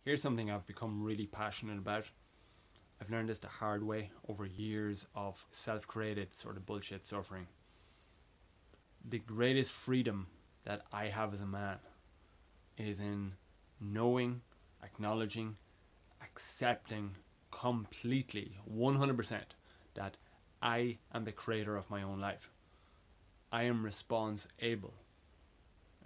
Here's something I've become really passionate about. I've learned this the hard way over years of self-created sort of bullshit suffering. The greatest freedom that I have as a man is in knowing, acknowledging, accepting completely 100% that I am the creator of my own life. I am responsible.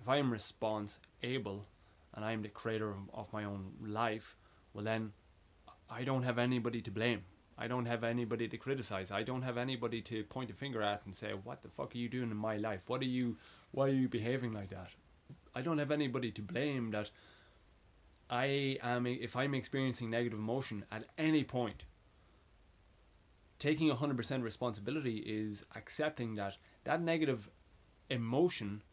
If I am responsible and I am the creator of my own life, well then I don't have anybody to blame. I don't have anybody to criticize. I don't have anybody to point a finger at and say, what the fuck are you doing in my life? Why are you behaving like that? I don't have anybody to blame that if I'm experiencing negative emotion at any point. Taking 100% responsibility is accepting that that negative emotion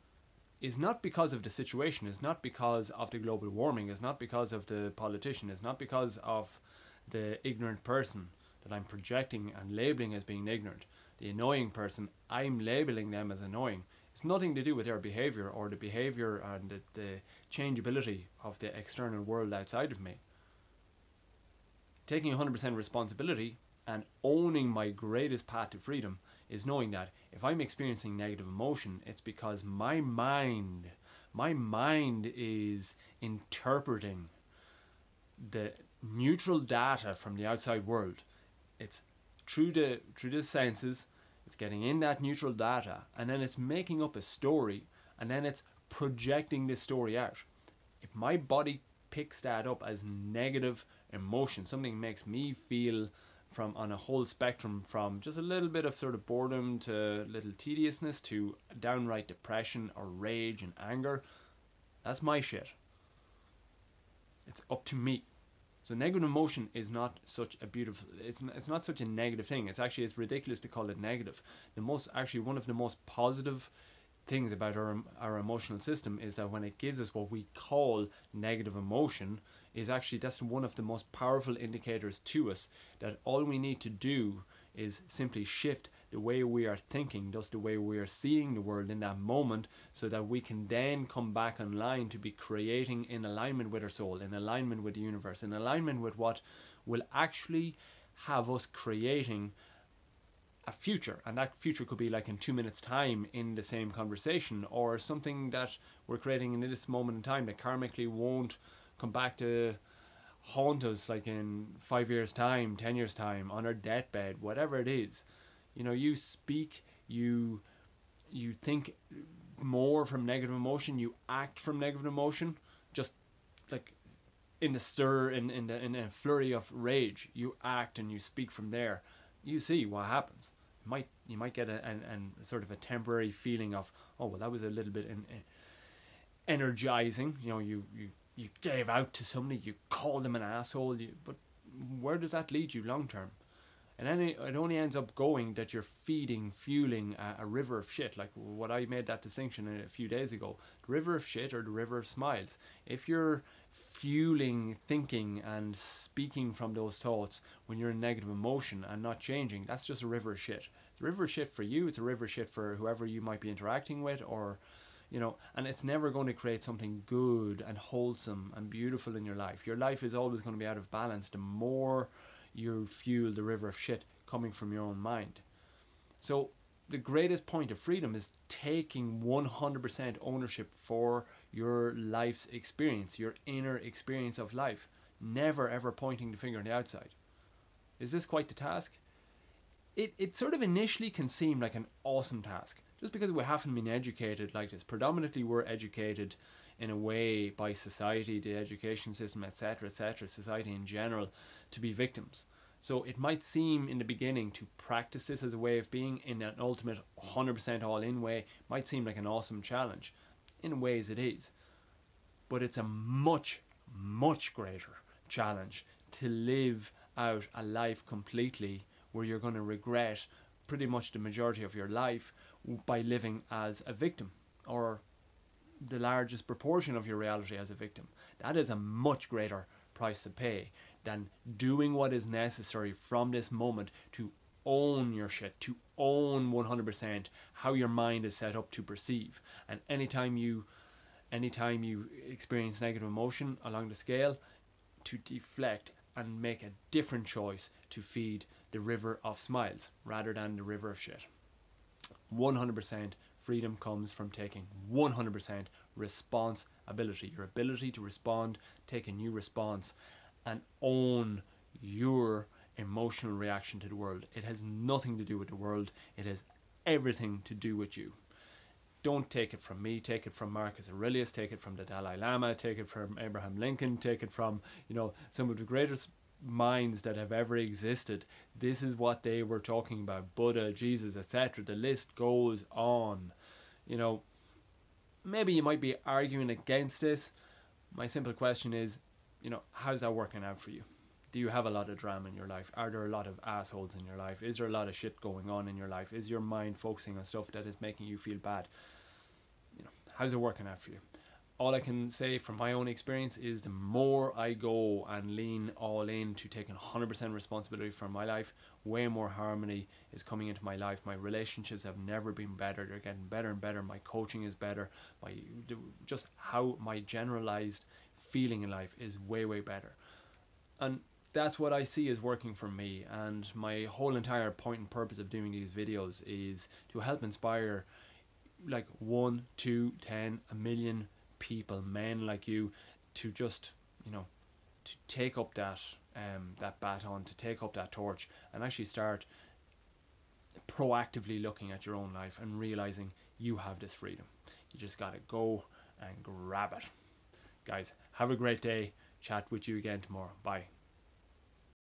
is not because of the situation, is not because of the global warming, is not because of the politician, is not because of the ignorant person that I'm projecting and labeling as being ignorant. The annoying person, I'm labeling them as annoying. It's nothing to do with their behavior or the behavior and the changeability of the external world outside of me. Taking 100% responsibility and owning my greatest path to freedom is knowing that if I'm experiencing negative emotion, it's because my mind is interpreting the neutral data from the outside world. It's through the senses, it's getting in that neutral data, and then it's making up a story, and then it's projecting this story out. If my body picks that up as negative emotion, something makes me feel from on a whole spectrum from just a little bit of sort of boredom to little tediousness to downright depression or rage and anger, that's my shit. It's up to me. So negative emotion is not such a beautiful, it's not such a negative thing. It's ridiculous to call it negative. One of the most positive things about our emotional system is that when it gives us what we call negative emotion, is actually that's one of the most powerful indicators to us that all we need to do is simply shift the way we are thinking, just the way we are seeing the world in that moment, so that we can then come back online to be creating in alignment with our soul, in alignment with the universe, in alignment with what will actually have us creating a future. And that future could be like in 2 minutes time in the same conversation, or something that we're creating in this moment in time that karmically won't come back to haunt us like in 5 years time, 10 years time, on our deathbed, whatever it is. You know, you speak, you think more from negative emotion, you act from negative emotion, just like in the stir, in a flurry of rage, you act and you speak from there. You see what happens. You might get a sort of a temporary feeling of, oh well, that was a little bit energizing. You know, you gave out to somebody, you called them an asshole, but where does that lead you long term? And then it only ends up going that you're fueling a river of shit. Like what I made that distinction a few days ago. The river of shit or the river of smiles. If you're fueling thinking and speaking from those thoughts when you're in negative emotion and not changing, that's just a river of shit. It's a river of shit for you. It's a river of shit for whoever you might be interacting with, or, you know, and it's never going to create something good and wholesome and beautiful in your life. Your life is always going to be out of balance the more you fuel the river of shit coming from your own mind. So the greatest point of freedom is taking 100% ownership for your life's experience, your inner experience of life. Never ever pointing the finger on the outside. Is this quite the task? It sort of initially can seem like an awesome task, just because we haven't been educated like this. Predominantly we're educated in a way by society, the education system, etc., society in general, to be victims. So it might seem in the beginning to practice this as a way of being in an ultimate 100% all-in way, might seem like an awesome challenge. In ways it is. But it's a much, much greater challenge to live out a life completely where you're going to regret pretty much the majority of your life by living as a victim, or the largest proportion of your reality as a victim. That is a much greater price to pay than doing what is necessary from this moment to own your shit, to own 100% how your mind is set up to perceive. And anytime you experience negative emotion along the scale, to deflect and make a different choice to feed the river of smiles rather than the river of shit. 100% freedom comes from taking 100% responsibility. Your ability to respond, take a new response, and own your emotional reaction to the world. It has nothing to do with the world. It has everything to do with you. Don't take it from me. Take it from Marcus Aurelius. Take it from the Dalai Lama. Take it from Abraham Lincoln. Take it from, some of the greatest minds that have ever existed. This is what they were talking about. Buddha, Jesus, etc. The list goes on. Maybe you might be arguing against this. My simple question is, how's that working out for you? Do you have a lot of drama in your life? Are there a lot of assholes in your life? Is there a lot of shit going on in your life? Is your mind focusing on stuff that is making you feel bad? How's it working out for you? All I can say from my own experience is the more I go and lean all in to taking 100% responsibility for my life, way more harmony is coming into my life. My relationships have never been better. They're getting better and better. My coaching is better. Just how my generalized feeling in life is way, way better. And that's what I see is working for me. And my whole entire point and purpose of doing these videos is to help inspire like 1, 2, 10, a million people, men like you, to just, to take up that baton, to take up that torch and actually start proactively looking at your own life and realizing you have this freedom. You just got to go and grab it. Guys, have a great day. Chat with you again tomorrow. Bye.